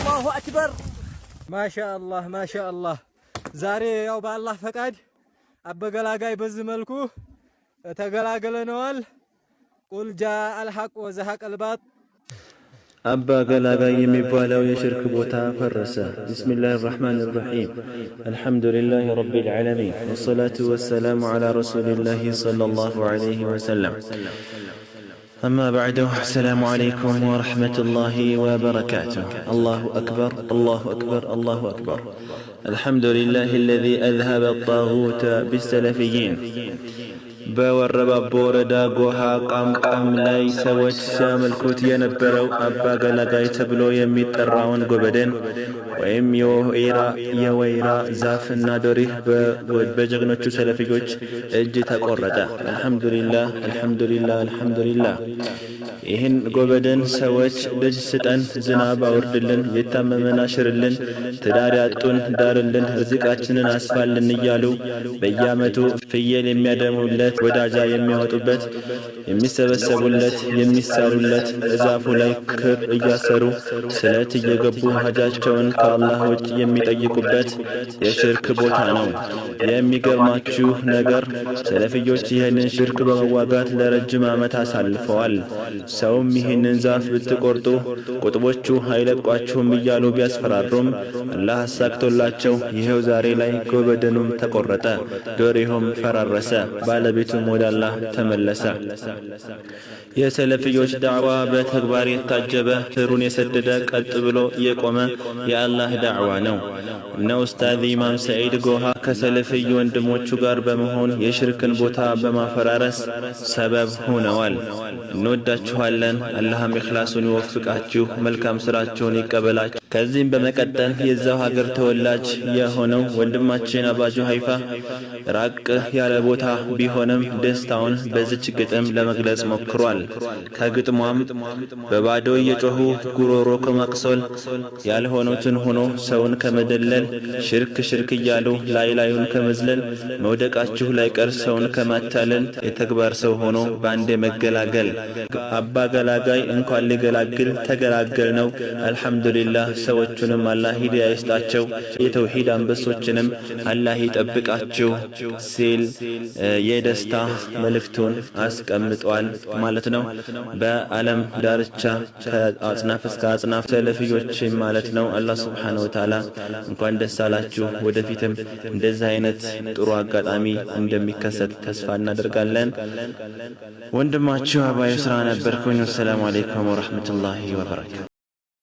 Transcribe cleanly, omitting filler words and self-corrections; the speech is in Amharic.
الله أكبر ما شاء الله زاري يا بالله فقاد أبقلاقاي بزملكو تقلاقلنوال قل جاء الحق وزهق الباطل أبا قلاقاي يميبالو يشرك بوتا فرسا بسم الله الرحمن الرحيم الحمد لله رب العالمين والصلاة والسلام على رسول الله صلى الله عليه وسلم أما بعد السلام عليكم ورحمة الله وبركاته الله أكبر الله أكبر الله أكبر الحمد لله الذي أذهب الطاغوت بالسلفيين بوربا بوردا غوها قام لاي سوچ ساملكوت ينبرو أبا قلاقاي تبلو يميطراون غبدن ويم يويرا زافنا دوريه بجغنوچو سلفيوچ اج تقردا الحمد لله الحمد لله الحمد لله ይህን ጎበደን ሰዎች ልጅ ስጠን ዝናብ አውርድልን የታመመን አሽርልን ትዳር ያጡን ዳርልን ርዝቃችንን አስፋልን እያሉ በየዓመቱ ፍየል የሚያደሙለት ወዳጃ የሚያወጡበት የሚሰበሰቡለት የሚሳሉለት እዛፉ ላይ ክር እያሰሩ ስለት እየገቡ ሀጃቸውን ከአላህ ውጭ የሚጠይቁበት የሽርክ ቦታ ነው። የሚገርማችሁ ነገር ሰለፊዮች ይህንን ሽርክ በመዋጋት ለረጅም ዓመት አሳልፈዋል። ሰውም ይህንን ዛፍ ብትቆርጡ ቁጥቦቹ አይለቋችሁም እያሉ ቢያስፈራሩም አላህ አሳክቶላቸው ይሄው ዛሬ ላይ ጎበደኑም ተቆረጠ፣ ዶሬውም ፈራረሰ፣ ባለቤቱም ወደ አላህ ተመለሰ። የሰለፊዮች ዳዕዋ በተግባር የታጀበ ስሩን የሰደደ ቀጥ ብሎ የቆመ የአላህ ዳዕዋ ነው። እነ ኡስታዝ ኢማም ሰዒድ ጎሃ ከሰለፊይ ወንድሞቹ ጋር በመሆን የሽርክን ቦታ በማፈራረስ ሰበብ ሆነዋል። እንወዳችኋለን። አላህም ኢኽላሱን ይወፍቃችሁ፣ መልካም ስራችሁን ይቀበላችሁ። ከዚህም በመቀጠል የዛው ሀገር ተወላጅ የሆነው ወንድማችን አባ ጁሃይፋ ራቅ ያለ ቦታ ቢሆንም ደስታውን በዚች ግጥም ለመግለጽ ሞክሯል። ከግጥሟም በባዶ እየጮሁ ጉሮሮ ከማቅሰል ያልሆኑትን ሆኖ ሰውን ከመደለል ሽርክ እያሉ ላዩን ከመዝለል መውደቃችሁ ላይቀር ሰውን ከማታለል የተግባር ሰው ሆኖ ባንዴ መገላገል አባ ገላጋይ እንኳን ሊገላግል ተገላገል ነው። አልহামዱሊላህ ሰዎቹንም አላህ ሂዳያ ይስጣቸው፣ የተውሂድ አንበሶችንም አላህ ይጠብቃቸው ሲል የደስታ መልእክቱን አስቀምጧል ማለት ነው። በዓለም ዳርቻ ከአጽናፍ እስከ አጽናፍ ሰለፊዮች ማለት ነው። አላህ Subhanahu Wa Ta'ala እንኳን ደስ አላችሁ። ወደፊትም እንደዚህ አይነት ጥሩ አጋጣሚ እንደሚከሰት ተስፋ እናደርጋለን። ወንድማችሁ አባ ይስራ ነበርኩኝ። ሰላም አለይኩም ወራህመቱላሂ ወበረካቱ።